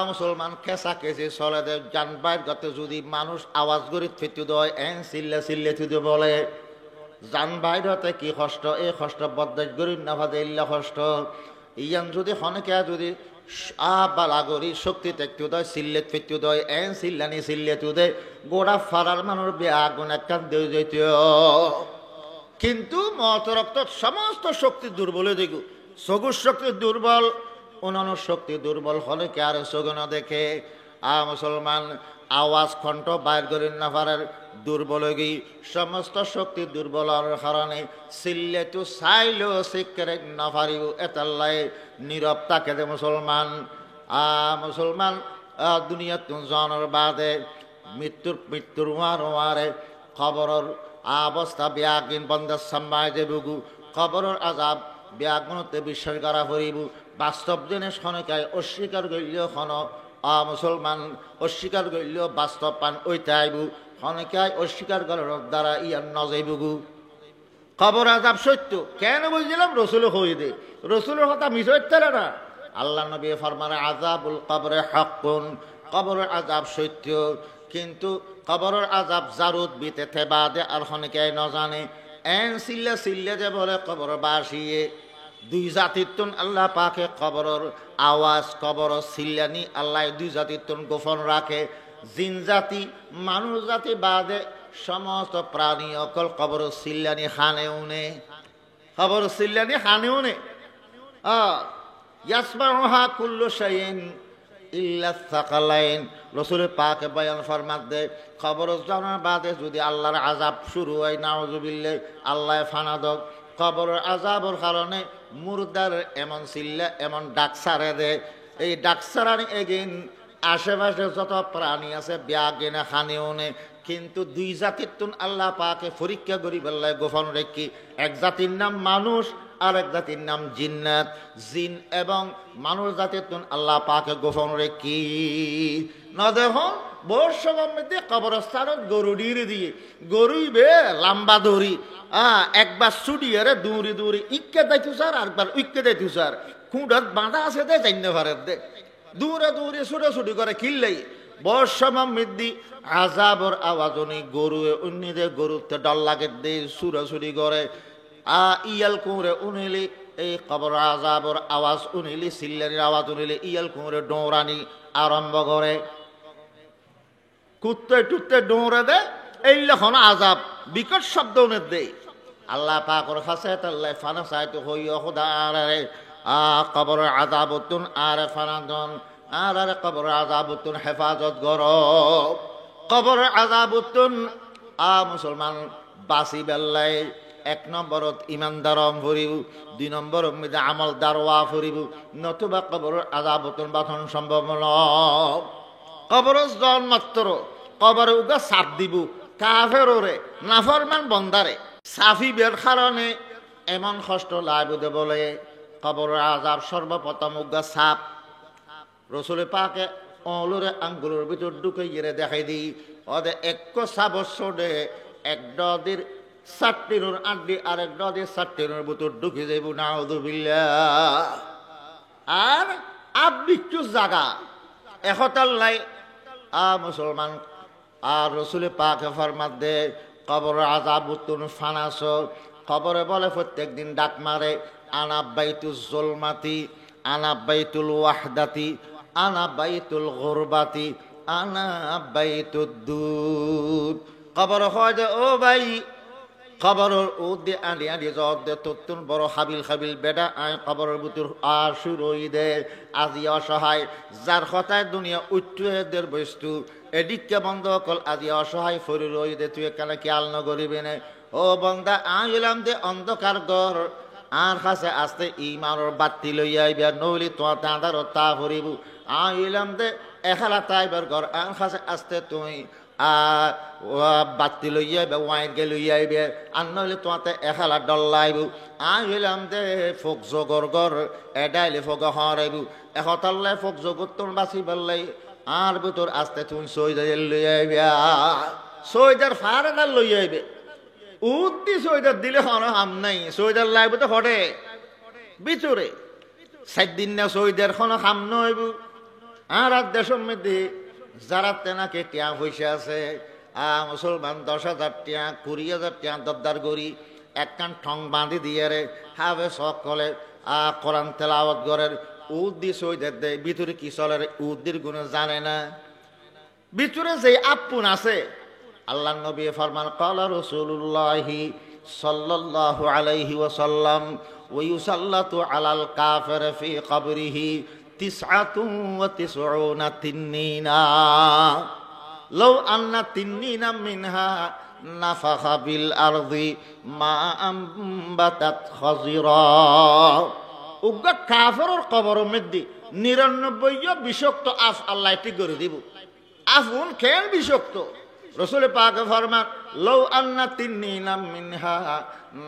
মুসলমান খেসা কেসি চলে দে জানবাইর গতে যদি মানুষ আওয়াজ করি ফেতু দেয় এন চিল্লে চিল্লে থুদে বলে জানবাইরতে কি কষ্ট এই কষ্ট বদাস করি না ভাবে ইল্লা কষ্ট ইয়ান যদি হনকে যদি বালা করি শক্তি দেখতে দেয় চিল্লে ফেতু দেয় এন চিল্লানি চিল্লে তুদে গোড়া ফারার মানুষ বে আগুন একখান দিয়ে যেত কিন্তু মত রক্ত সমস্ত শক্তি দুর্বলে দেখু সগুর শক্তি দুর্বল অন্যান্য শক্তি দুর্বল হলে কে আর সগুন দেখে মুসলমান আওয়াজ কণ্ঠ বাইর করি না পারার দুর্বল গি সমস্ত শক্তি দুর্বলের কারণে চিল্লে তো চাইলেও শিক্ষারে না পারিব এতাল্লাই নীরব তাকে দে মুসলমান মুসলমান দুনিয়া তুন জনের বাদে মৃত্যুর ওয়ারে খবরের অবস্থা ব্যাগিন বন্দার সাম্বায় যে বুগু খবরের আজাব ব্যাগনতে বিশ্বাস করা করিব বাস্তব জিনিস খনকায় অস্বীকার করলেও খন মুসলমান অস্বীকার করলেও বাস্তব পান ওইতে আইব খনকায় অস্বীকার করার দ্বারা ইয়ার নজাইবগু খবর আজাব সত্য কেন বুঝছিলাম রসুল হই দে রসুলের কথা মিস হইতে না আল্লাহ নবী ফরমানে আযাবুল কবরে হাক্কুন কবরের আযাব সত্য, কিন্তু কবরের আযাব জারুদ বিতে থেবাদে আর হনকে ন জানে এন সিল্লে সিল্লে যে বলে কবর বাসিয়ে দুই জাতির তুন আল্লাহ পাকে কবরের আওয়াজ কবর সিল্লানি আল্লাহ দুই জাতির তুন গোপন রাখে। জিন জাতি মানুষ জাতি বাদে সমস্ত প্রাণী অকল কবর সিল্লানি খানে উনে, কবর সিল্লানি খানে উনে। ইয়াসমাউহা কুল্লু শাইইন ইল্লা সাকালাইন। রাসূল পাক বয়ান ফরমাত দে কবর জানার বাদে যদি আল্লাহর আযাব শুরু হয় নাউযুবিল্লাহ, আল্লাহ ফানা দক কবরের আযাবের কারণে মুর্দার এমন সিল্লা এমন ডাক সারে দে, এই ডাক সারানি এগিন আশেপাশে যত প্রাণী আছে ব্যাগেনে খানেও নে, কিন্তু দুই জাতির তুন আল্লাহ পাকে পরীক্ষা করি বেল্লায় গোপন রেখি। এক জাতির নাম মানুষ আর এক জাতির নাম জিন্নাত। জিন এবং মানুষ জাতির তুন আল্লাহ পাকে গোপন রেখি ন দেখুন বর্ষবার মধ্যে কবরস্থানত গরু ডিরে দিয়ে গরুই বে লম্বা দড়ি একবার ছুটিয়ে দৌড়ি দৌড়ি ইকে দেখু স্যার আরেকবার উইকে দেখু স্যার খুঁড়ত বাঁধা আছে দে চাইনে ভারত দে দূরে দূরে ছুটাছুটি করে কিনলেই বর্ষমান মৃদ্ধি আজাবর আওয়াজ উনি গরু উন্নিদে গরুতে ডল লাগে দে ছুটাছুটি করে ইয়াল কুঁড়ে উনিলি এই কবর আজাবর আওয়াজ উনিলি সিল্লানির আওয়াজ উনিলি ইয়াল কুঁড়ে ডৌরানি আরম্ভ করে কুত্তে টুত্তে ডৌড়ে দে এই লখন আজাব বিকট শব্দ উনি দে। আল্লাহ পাকর কাছে তাল্লাই ফানা সাইতো হইয়া খোদারে কবর আযাবতুন আর ফানাদন আর কবর আযাবতুন হেফাজত গর কবর আযাবতুন মুসলমান বাসি বেল্লাই এক নম্বরত ইমানদারম ফুরিব, দুই নম্বর মধ্যে আমল দারওয়া ফুরিব, নতুবা কবর আযাবতুন বাথন সম্ভব নয়। কবর জন মাত্র কবর উগা সাপ দিব কাফেররে নাফরমান বন্দারে সাফি বের কারণে এমন কষ্ট লাগবে বলে কবর আযাব সর্বপ্রথম উগা সাপ রসুল পাকে অলরে আঙ্গুলের ভিতর ঢুকে গিয়ে দেখাই দিই ওদের এক সাবসে এক ডদের সাতটিনুর আড্ডি আর এক ডদের সাতটিনুর ভিতর ঢুকে যাইব নাউযুবিল্লাহ। আর আবিচ্ছু জাগা একতাল্লাই মুসলমান আর রসুল পাকে ফরমাত দে কবর আযাবতুন ফানাস কবরে বলে প্রত্যেক দিন ডাক মারে আনা বাইতুল জুলমাতি আনা বাইতুল ওয়াহদাতি আনা বাইতুল গুরবাতি আনা বাইতুদ দুদ। কবর হয় যে ও ভাই কবরের উদ্দে আনি আনি দে তত্তুন বড় হাবিল হাবিল বেডা আয় কবরের ভিতর আর শুরুই দে আজি অসহায় যার কথায় দুনিয়া উচ্চদের বস্তু এদিককে বন্ধ কল আজি অসহায় ফরি রই দে তুই কেন খেয়াল নগরিবে নে ও বন্দা আইলাম দে অন্ধকার ঘর আর কাছে আসতে ইমানোর বাতি লইয়া আইবা নইলি তোমার তাঁদার তা ভরিব আইলাম দে এখালা তাইবার ঘর আর কাছে আসতে তুই বাতি লইয়া আইবা ওয়াইনকে লইয়া আইবে আর নইলে তোমাতে এখালা ডল্লাইব আইলাম দে ফোক জগর ঘর এডাইলে ফোক হরাইব এখতাল্লাই ফোক জগর তোর বাঁচি বেললাই আর ভিতর আসতে তুমি সৈদার লইয়া আইবা সৈদার ফারেদার লইয়া আইবে উদ্দি সৈদার দিলে হনো হাম নাই সৈদার লাইব তো হটে বিচুরে সাত দিন না সৈদার কোনো হাম নইব। আর দেশের মধ্যে যারা তেনাকে টিয়া পয়সা আছে মুসলমান 10,000 টিয়া 20,000 টিয়া দরদার করি একখান ঠং বাঁধি দিয়ে রে হাবে সকলে কোরআন তেলাওয়াত করেন উদ্দি সৈদার দেয় ভিতরে কি চলে উদ্দির গুণ জানে না। ভিতরে যে আপুন আছে আল্লাহ নবী ফরমান ক্বালা রাসূলুল্লাহি সাল্লাল্লাহু আলাইহি ওয়াসাল্লাম ওয়া ইউসাল্লাতু আলাল কাফির ফি কবরিহি 99 তিন্নিনা লাউ আন্না তিন্নিনা মিনহা নাফাখা বিল আরদি মা আমবাতাত খাজিরা। উগ্র কাফিরের কবরের মধ্যে 99 বিষাক্ত আফ আল্লাহ ঠিক করে দিব। আফুন কেন বিষাক্ত? রসুল পাক ফরমান লাউ আন্না তিন্নিনা মিনহা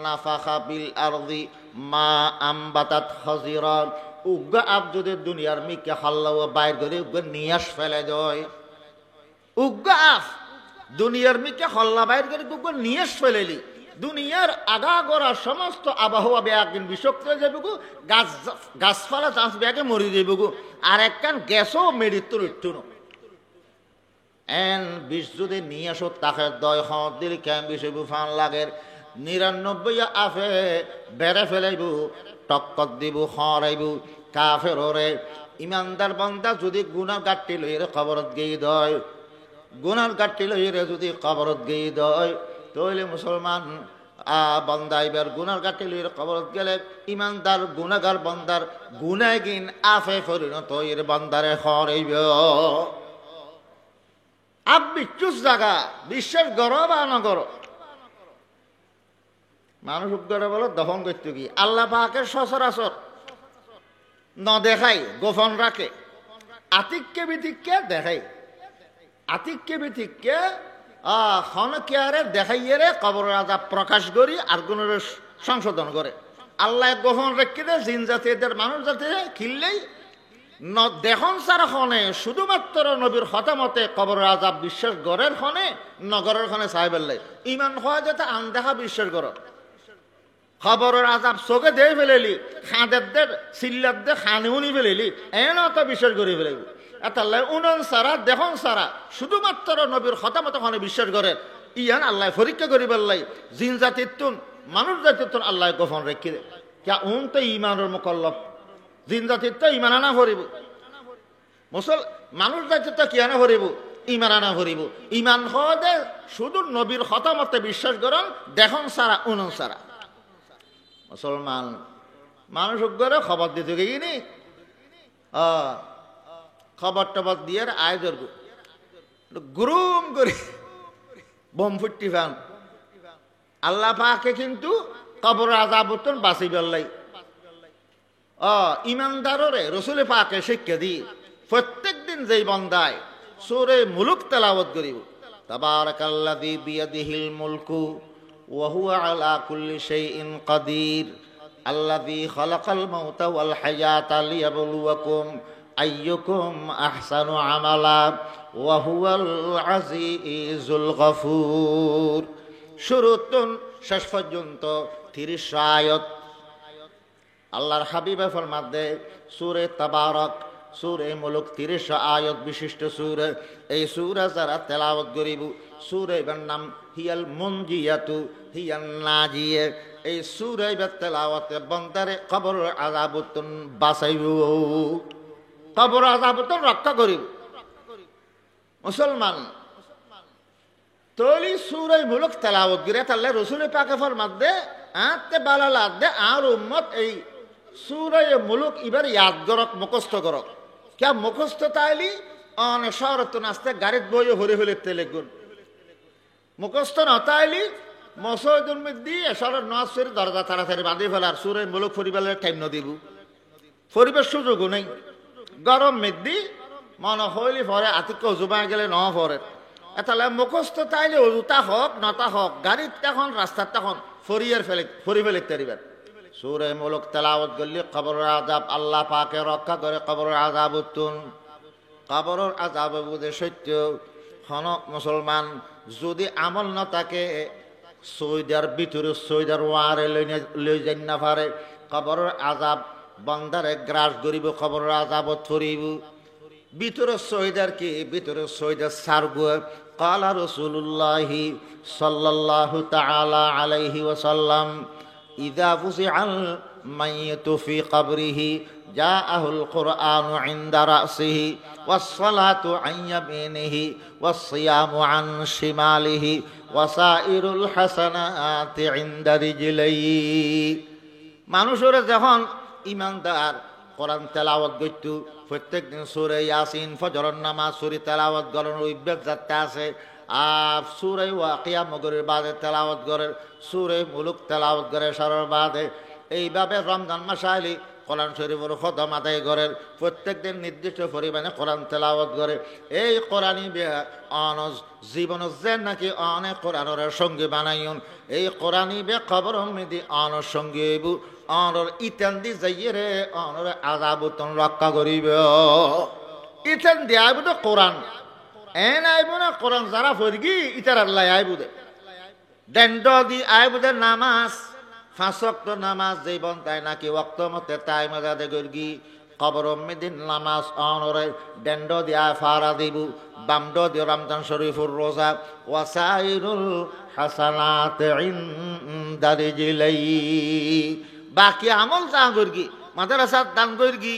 নাফাখা বিল আরদি মা আমবাতাত খাজিরা। উগ্র আপ যদি দুনিয়ার মিকে হাল্লাও বাইর করে উগ্র নিয়াস ফেলে দেয় উগ্র আফ দুনিয়ার মিকে হল্লা বাইর করে উগ্র নিয়াস ফেলেলি দুনিয়ার আগা গড়া সমস্ত আবহাওয়া ব্যাগিন বিষাক্ত হয়ে যাবে গো গাছপালা চাষ ব্যাগে মরি যাবে গো আর একখান গ্যাসও মেরিত্তর একটু এন বিষ যদি নিয়ে আসো তাকে 10 দিল কেম বিষে ফান লাগে 99 আফে বেড়ে ফেলাইব টক্কর দিব হরাইব কাফের ওরে ইমানদার বান্দা যদি গুনাহ গাট্টি লইরে কবরত গেই দয় গুনার গাট্টি লইরে যদি কবরত গেই দয় তাহলে মুসলমান বান্দা এবার গুনার গাট্টি লইরে কবরত গেলে ইমানদার গুনাহগার বান্দার গুনাহগিন আফে পরিণত এর বান্দারে হরাইব আপনি চুস জায়গা বিশ্বাস করো বা না করো মানুষ উপকারে বলো দহন করতে কি আল্লাহ পাকের সচরাচর ন দেখাই গোপন রাখে আতিককে বিতিককে দেখাই আতিককে বিতিককে খনকিয়ারে দেখাইয়েরে কবরের আযাব প্রকাশ করি আর গুণের সংশোধন করে আল্লাহ গোপন রেখে দেয় জিন জাতিদের মানুষ জাতি খিললেই দেখন সারা খনে শুধুমাত্র নবীর হতামতে কবরের আযাব বিশ্বাস গড়ের খনে নগরের খনে সাহেবেল্লাই ইমান হয় যেতে আনদেখা বিশ্বাস করো খবরের আযাব চোখে দিয়ে ফেলেলি খাঁদের সিল্লাদের খানিউনি ফেলেলি এন তো বিশ্বাস করে ফেলেলি এতাল্লাই উনন সারা দেখন সারা শুধুমাত্র নবীর হতামতে খনে বিশ্বাস করে ইয়ান আল্লাহ পরীক্ষা করি বললাই জিন জাতির তুন মানুষ জাতির তুন আল্লাহ গোপন রেখে দে কে উন তো ইমানের মুকল্লফ জিন জাতির তো ইমান আনা ভরিব মানুষ জাতির তো কি আনা ভরিব ইমান আনা ভরিব ইমান হদে শুধু নবীর হতামতে বিশ্বাস করেন দেখুন সারা উনুন সারা মুসলমান মানুষ করে খবর দিতে গিয়ে খবর টবর দিয়ে আয়োজন গুরুম করে বোম ফুটি ফান আল্লাহ পাকে কিন্তু কবর আযাবতন বাঁচি বেল্লাই ইমানদাররে রসুল পাকে শিক্ষা দি প্রত্যেক দিন যেই বন্দায় সূরা মুলক তেলাওয়াত করিব তাবারাকাল্লাযী বিয়াদিহিল মুলকু ওয়া হুয়া আলা কুল্লি শাইইন কাদির আল্লাযী খালাকাল মাউতা ওয়াল হায়াতা লিয়াবলুয়াকুম আইয়ুকুম আহসানু আমালা ওয়া হুয়াল আজিজুল গফুর শুরুতুন শেষ পর্যন্ত 30 আয়াত আল্লাহর হাবিবে ফরমাতে সূরা তাবারক সূরা মুলক 30 আয়াত বিশিষ্ট সূরা এই সূরা যারা তেলাওয়াত করিব সূরা এর নাম হিয়াল মুনজিয়াতু হিয়ান নাজিয়া এই সূরা এর তেলাওয়াতে বান্দারে কবরের আযাবতন বাঁচাইব কবরের আযাবতন রক্ষা করিব মুসলমান তলি সূরা মুলক তেলাওয়াত করে তাহলে রাসূল পাকে ফরমাতে আতে বালালা দে আর উম্মত এই সূরা মুলক এবার ইয়াদ করক মুখস্থ করক কে মুখস্থ তাইলি অন শরত নাস্তে গাড়িত বইয়ে হরে হলে তেলে গুণ মুখস্থ না তাইলি মসজিদুল মধ্যে এশারের নাসের দরজা তাড়াতাড়ি বাঁধি ফেলার সূরা মুলক পরিবারের টাইম ন দিব পরিবেশ সুযোগ নেই গরম মেদি মন হইলি পরে আতিক্য জুবাই গেলে ন পরে তাহলে মুখস্থ তাইলে অজুতা হোক নতা হোক গাড়ির তখন রাস্তার তখন ফরিয়ার ফরি ফেলে তারিবেন সূরা মুলক তেলাওয়াত করলে কবরের আযাব আল্লাহ পাকে রক্ষা করে কবরের আযাব উত্তন কবরের আযাব বুঝে সত্য হন মুসলমান যদি আমল না থাকে সৈদার ভিতরে সৈদার ওয়ারে লই যাই না পারে কবরের আযাব বান্দারে গ্রাস করিব কবরের আযাবত ফরিব ভিতরে সৈদার কি ভিতরে সৈদার সারগু قال رسول الله صلى الله تعالى عليه وسلم إذا فزع الميت في قبره جاءه القرآن عند رأسه والصلاة عن يمينه والصيام عن شماله وسائر الحسنات عند رجليه মানুষের যখন ইমানদার কোরআন তেলাওয়াত করতো প্রত্যেক দিন সূরা ইয়াসিন ফজরের নামাজ সূরা তেলাওয়াত করার অভ্যাস যাতে আছে আর সূরা ওয়াকিয়া মগরির বাদে তেলাওয়াত করে সূরা মুলক তেলাওয়াত করে সারার বাদে এইভাবে রমজান মাস আইলে কোরআন শরীফের খতম আদায় করে প্রত্যেক দিন নির্দিষ্ট পরিমাণে কোরআন তেলাওয়াত করে এই কোরআনই অনজ জীবন যে নাকি অনেক কোরআনের সঙ্গে বানাইন এই কোরআনই বে খবর মেদি অনর সঙ্গে অনর ইতান দি যাইয়ে রে অনর আযাবতন রক্ষা করিব ইতান দি আইব তো কোরআন এন আইব না কোরআন যারা ফরগি ইতার আল্লাহ আইব দে দণ্ড দি আইব দে নামাজ 5 ওয়াক্ত নামাজ জীবন তাই নাকি ওয়াক্ত মতে তাই মজা দে গর্গি কবর মিদিন নামাজ অনরে ডেন্ড দিয়া ফারা দিব বামড দিও রমজান শরীফুর রোজা ওয়াসাইরুল হাসানাত ইনদা রিজলাই বাকি আমল যা করগি মাদ্রাসার দান করগি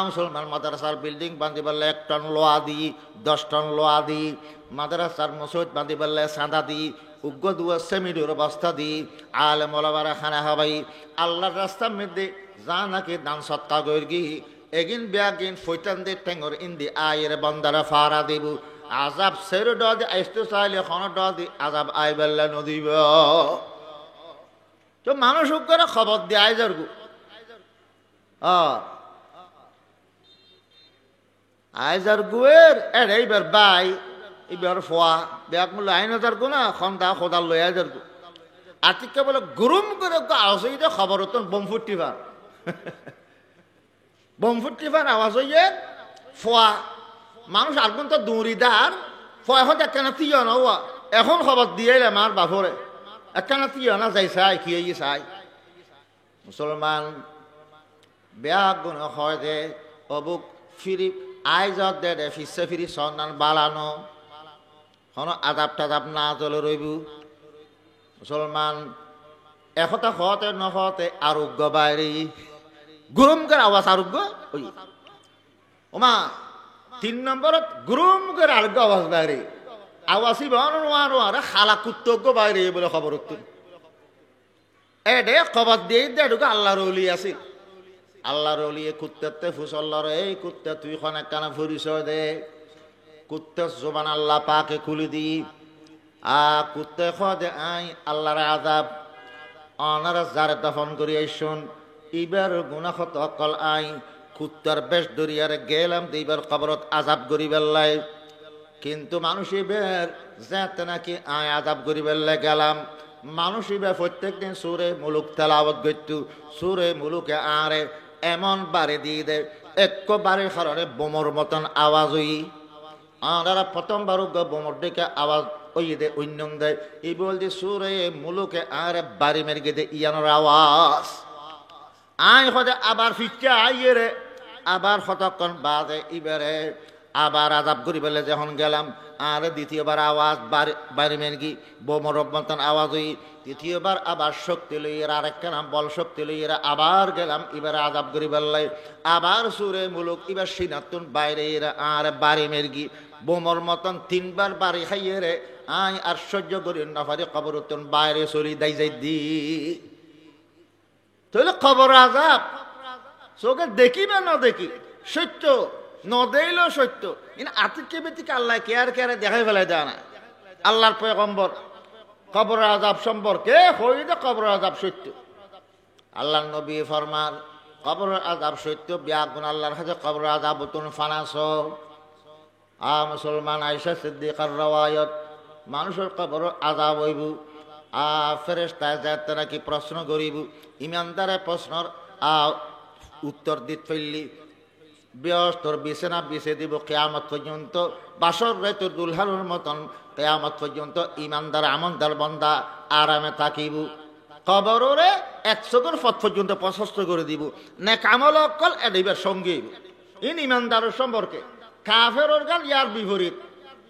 মুসলমান মাদ্রাসার বিল্ডিং বাঁধি পারলে 1 টন লোহা দি 10 টন লোহা দি মাদ্রাসার মসজিদ বাঁধি পারলে সাদা দি উগ্র দুয়া সেমিডোর বস্তা দি আলেম ওলামারা খানা খাবাই আল্লাহর রাস্তার মধ্যে যা নাকি দান সৎকা করগি এগিন ব্যাগিন ফৈতান দে টেঙ্গর ইন্দি আয়ের বন্দারা ফারা দিব আজাব সের ডদি আইস্তু চাইলে খন ডদি আজাব আই বেল্লা নদীব তো মানুষ করে খবর দিয়ে আই যারগু আইজার গুয়ের এইবার বাই এবার ফোয়া ব্যাগ মূল্য আইন হাজার গো না খন্দা খোদার লই আইজার গু আতিককে বলে গুরুম করে আওয়াজ হইতে খবর হতো বোম ফুটিবার বোম ফুটিবার আওয়াজ হইয়ে ফোয়া মানুষ আগুন তো দৌড়িদার ফোয়া এখন একখানা তিয় না এখন খবর দিয়ে আমার বাপরে একখানা তিয় না যাই চাই কি চাই মুসলমান ব্যাগ গুণ হয় দে অবুক ফিরি আইজত দে দে ফিসে ফিরি সন্ধান বালানো হন আদাব টাদাব না চলে রইব মুসলমান একতা হতে নহতে আরোগ্য বাইরে গুরুম করে আওয়াজ আরোগ্য ওই ওমা 3 নম্বরত গুরুম করে আরোগ্য আওয়াজ বাইরে আওয়াজই বানোয়ারে খালা কুত্তজ্ঞ বাইরে বলে খবর উত্তর এডে খবর দিয়ে দে আল্লাহর ওলি আছিল আল্লাহর ওলিয়ে কুত্তাতে ফুসল্লার এই কুত্তা তুই খন একখানা পরিচয় দে কুত্তা জোবান আল্লাহ পাকে খুলি দি কুত্তে খদে আই আল্লাহর আযাব অনারা যারে দফন করি আইসুন ইবার গুনাহত অকল আই কুত্তার বেশ দরিয়ারে গেলাম এইবার কবরত আযাব করি বেল্লাই কিন্তু মানুষ এবার যাতে নাকি আয় আযাব করি বেল্লাই গেলাম মানুষ এবার প্রত্যেক দিন সুরে মুলুক তেলাওয়াত করতু সুরে মুলুকে আরে এমন বাড়ি দিয়ে দেয় একবারের কারণে বোমর মতন আওয়াজ হই আনারা প্রথমবার বোমর দিকে আওয়াজ ওই দে অন্য দেয় এই বলতে সুরে মুলুকে আরে বাড়ি মেরে দে ইয়ানোর আওয়াজ আয় হতে আবার ফিরতে আইয়ে রে আবার কতক্ষণ বাদে এবারে আবার আযাব করি বলে যখন গেলাম আর দ্বিতীয়বার আওয়াজ বাড়ি মেরগি বোমর মতন আওয়াজ হই তৃতীয়বার আবার শক্তি লইয়েরা আরেকটা নাম বল শক্তি লইয়েরা আবার গেলাম এবার আযাব করি বললাই আবার সুরে মুলুক এবার সিনাতুন বাইরে এরা আর বাড়ি মেরগি বোমর মতন 3 বার বাড়ি খাইয়ে রে আয় আর সহ্য করি না পারি কবরতন বাইরে চলি দাই যাই দি তাহলে খবর আযাব চোখে দেখি বা না দেখি সত্য নদেইলেও সত্য কিন্তু আতিকে বেতিকে আল্লাহ কেয়ার কেয়ারে দেখাই ফেলাই দেয় না আল্লাহর পয়গম্বর কবর আযাব সম্পর্কে হইতে কবর আযাব সত্য আল্লাহর নবী ফরমান কবর আযাব সত্য ব্যাগুন আল্লাহর কাছে কবর আযাব তুন ফানাস মুসলমান আয়েশা সিদ্দিকার রওয়ায়াত মানুষের কবর আযাব হইব ফেরেশতায় যাতে নাকি প্রশ্ন করিব ইমানদারে প্রশ্নর উত্তর দিত ফেললি ব্যস্তর বিছানা বিছে দিব কিয়ামত পর্যন্ত বাসর রাতে দুলহানের মতন কিয়ামত পর্যন্ত ইমানদার আমনদার বান্দা আরামে থাকিব কবরে 100 পথ পর্যন্ত প্রশস্ত করে দিব নেক আমল অকল এদিবার সঙ্গে ইন ইমানদারের সম্পর্কে কাফেরর গাল ইয়ার বিপরীত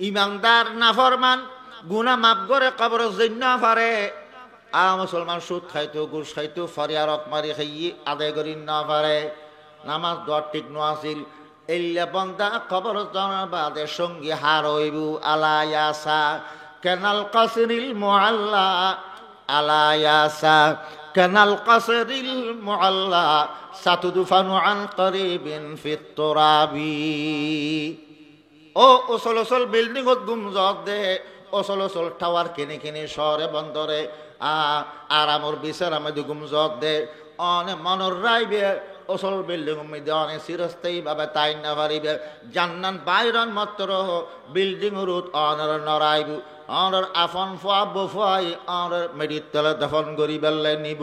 ইমানদার নাফরমান গুনাহ মাফ করে কবরে জন্য পারে মুসলমান সুদ খাইতো ঘুষ খাইতো ফরিয়া রক মারি খাইয়ে আদায় করি না পারে নামাজ দোয়া ঠিক নাছিল এল্লা বন্দা কবর জানার বাদে সঙ্গী হার হইব আলায়াসা কানাল কাসরিল মুআল্লা আলায়াসা কানাল কাসরিল মুআল্লা সাতুদফানু আন করিবিন ফিত তুরাবি ও ওসল বিল্ডিং গুমজত দে ওসল টাওয়ার কিনে কিনে শহরে বন্দরে আরামর বিচার আমাদের গুমজত দে অনে মনর রাইবে ওসল বিল্ডিং মধ্যে অনেক চিরস্থায়ী ভাবে তাই না পারিবে জান্নান বাইরন মাত্র বিল্ডিং রুট অনর নরাইব অনর আফন ফুয়া বফুয়াই অনর মেডির তলে দফন করি বেললে নিব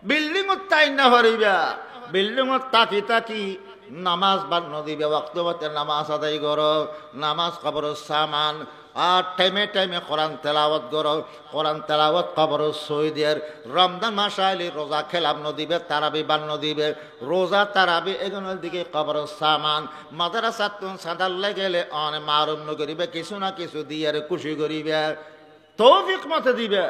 বিল্ডিং তাই না পারিবে বিল্ডিং তাকি তাকি নামাজ বান্ন দিবে ওয়াক্ত মতে নামাজ আদায় করো নামাজ কবর সামান আর টাইমে টাইমে কোরআন তেলাওয়াত করো। কোরআন তেলাওয়াত কবর সৈদের। রমজান মাস আইলে রোজা খেলাম নদিবে, তারাবি বান্ন দিবে, রোজা তারাবি এগুলোর দিকে কবর সামান। মাদ্রাসা তুন সাদাল্লে গেলে অনেক মারুম করিবে, কিছু না কিছু দিয়ে খুশি করিবে, তৌফিক মতে দিবে।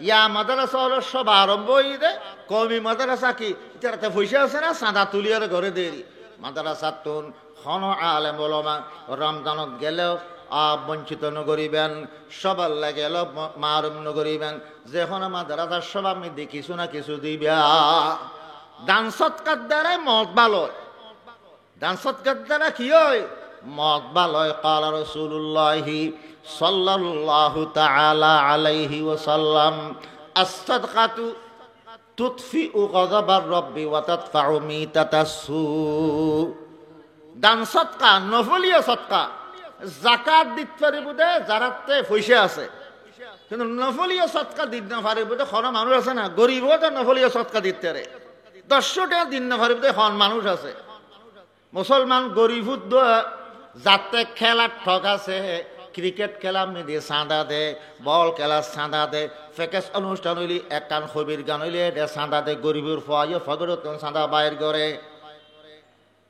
ইয়া মাদ্রাসা হলো সব আরম্ভ হয়ে দে, কমি মাদ্রাসা কি এটাতে পয়সা আছে না, সাদা তুলিয়ার ঘরে দেরি। মাদ্রাসা তুন হন আলেম ওলামা রমজানত গেলেও বঞ্চিত নগরিবেন, সবার লাগে মারুম নগরিবেন। যেখন মাদ্রাসার সব আমি দেখিছো না কিছু দিবে। দান সৎকার দ্বারাই মত ভালো, দান সৎকার দ্বারা কি হয়? মত ভালো হয়। কাল রাসূলুল্লাহি সাল্লাল্লাহু তাআলা আলাইহি ওয়াসাল্লাম, আস-সাদকাতু তুতফিউ গাযাবার রাব্বি ওয়া তাদফাউ মিতাতাসসু। দান সৎকা নফলিয়া সৎকা, জাকাত দিতে পারিব দে যারাতে পয়সা আছে, কিন্তু নফলিয়া সৎকা দিতে না পারিব দে খন মানুষ আছে না, গরিবও তো নফলিয়া সৎকা দিতে পারে। 10 টাকা দিন না পারিব দে খন মানুষ আছে। মুসলমান গরিব যাতে খেলার ঠক আছে, ক্রিকেট খেলা মেদি চাঁদা দে, বল খেলা চাঁদা দে, ফেকেস অনুষ্ঠান হইলি একটান কবির গান হইলে দে চাঁদা দে, গরিবের ফোয়াইয়ে ফগরত চাঁদা বাইর করে।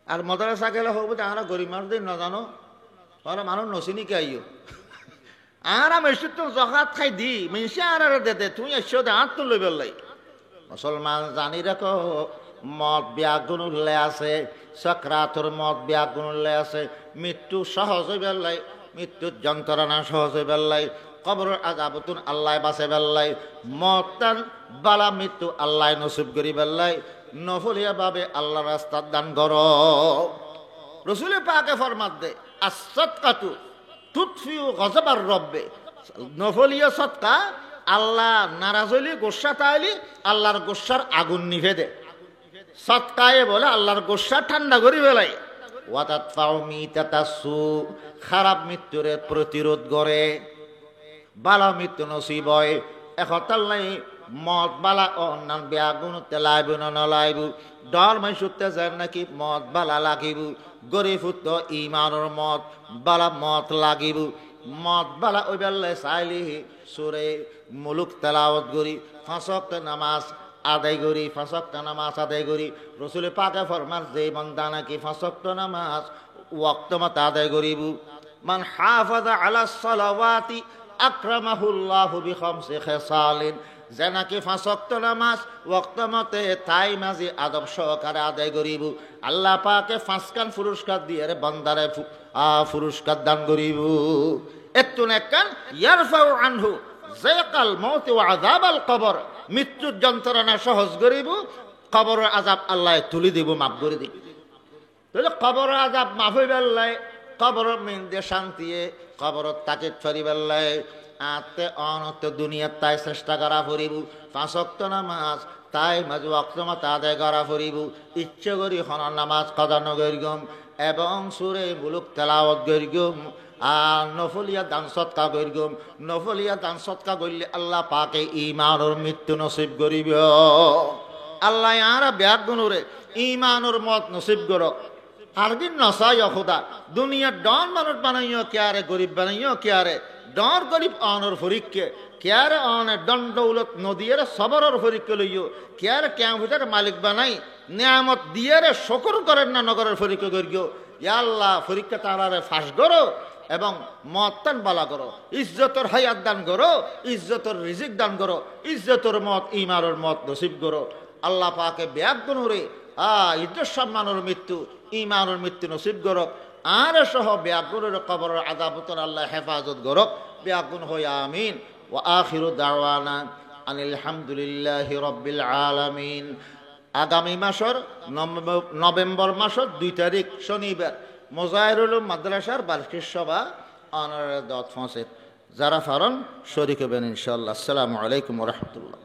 আর মাদ্রাসা গেলে হবো আমরা গরিব মানুষ দিন না জানো, ওরা মানুষ নচিনি কে আইও। আর আমি এসে তো জকাত খাই দি মিশে আর দে দে, তুই এসে দে আর তো লই বেলাই। মুসলমান জানি রাখো মদ ব্যাগুন উল্লে আছে, সক্রাতর মদ ব্যাগুন উল্লে আছে। মৃত্যু সহজ হয়ে বেল্লাই, মৃত্যুর যন্ত্রণা সহজ হয়ে বেল্লাই, কবরের আযাবতুন আল্লাহ বাঁচে বেল্লাই, মতান বালা মৃত্যু আল্লাহ নসিব করি বেল্লাই। নফলিয়া ভাবে আল্লাহ রাস্তার দান কর। রসুল পাকে ফরমাত দে, আস-সাদকাতু তুতফিউ গাযাবার রব্বে। নফলিয়া সৎকা আল্লাহ নারাজ হইলি, গোসা তাইলি আল্লাহর গোসার আগুন নিভে দে। সৎকায়ে বলে আল্লাহর গোসা ঠান্ডা করি বেলাই। ওয়া তাদফাউ মিতাতাসসু, খারাপ মৃত্যুরে প্রতিরোধ করে, বালা মৃত্যু নসিব হয়। এখতাল্লাই মদ বালা অন্যান্য ব্যাগুন তেলাইব না নলাইব, ডর মাই সুতে যায় নাকি মদ বালা লাগিব। গরিব ফুত ইমানের মদ বালা মদ লাগিব, মদ বালা ওই বেলায় চাইলি সুরে মুলুক তেলাওয়াত করি, 5 ওয়াক্ত নামাজ আদায় করি, 5 ওয়াক্ত নামাজ আদায় করি। রসুল পাকে ফরমান যে বান্দা নাকি 5 ওয়াক্ত নামাজ ওয়াক্ত মত আদায় করিব, মান হাফাযা আলা সালাওয়াতি আকরামাহুল্লাহু বিখামসি খিসালিন। যে নাকি 5 ওয়াক্ত নামাজ ওয়াক্ত মতে তাই মাঝে আদব সহকারে আদায় করিব, আল্লাহ পাকে 5 কান পুরস্কার দিয়ে বান্দারে পুরস্কার দান করিব। এতুন একখান ইয়ারফাউ আনহু যাকাল মাউত ওয়া আযাবাল কবর, মৃত্যুর যন্ত্রণা সহজ করিব, কবরের আযাব আল্লাহ তুলি দিব, মাফ করে দিব। তাহলে কবরের আযাব মাফ হই বেল্লাই, কবরের মিন্দে শান্তিয়ে কবরত তাকে ফরি বেল্লাই। আতে অনত দুনিয়ার তাই চেষ্টা করা ফুরিব, 5 ওয়াক্ত নামাজ তাই মাঝে ওয়াক্ত মত আদায় করা ফুরিব। ইচ্ছে করি হন নামাজ কদা নগরিগম এবং সুরে মুলুক তেলাওয়াত করিগম, আর নফলিয়া দান সৎকা করিগম। নফলিয়া দান সৎকা করলে আল্লাহ পাকে ইমানের মৃত্যু নসিব করিব। আল্লাহ আর ব্যাগ গুণরে ইমানের মত নসিব করক। আর দিন নসাই খোদা দুনিয়ার ডন মানুষ বানাইও কেয়ারে, গরিব বানাইও কেয়ারে, ডর গরিব অনর ফরিককে কেয়ারে অনে দণ্ডৌলত নদীয়ের সবরের ফরিককে লইও কেয়ারে ক্যাম্পের মালিক বানাই, নিয়ামত দিয়েরে শকর করেন না নগরের ফরিককে করিও। আল্লাহ ফরিককে তারারে ফাঁস করো এবং মত তান বালা করো, ইজ্জতর হায়াত দান করো, ইজ্জতর রিজিক দান করো, ইজ্জতর মত ইমানের মত নসিব করো। আল্লাহ পাকে ব্যাগ গুণরে ইজ্জত সম্মানের মৃত্যু ইমানের মৃত্যু নসিব করক। আর সহ ব্যাগুনের কবরের আযাবতন আল্লাহ হেফাজত করক। ব্যাগুন হই আমিন। ওয়া আখিরু দাওয়ানা আনিল হামদুলিল্লাহি রাব্বিল আলামিন। আগামী মাসের নভেম্বর মাসের 2 তারিখ শনিবার মোজাহিরুল মাদ্রাসার বার্ষিক সভা অনার দত ফসেদ, যারা ফারন শরীক হবেন ইনশাআল্লাহ। আসসালামু আলাইকুম ওয়া রাহমাতুল্লাহ।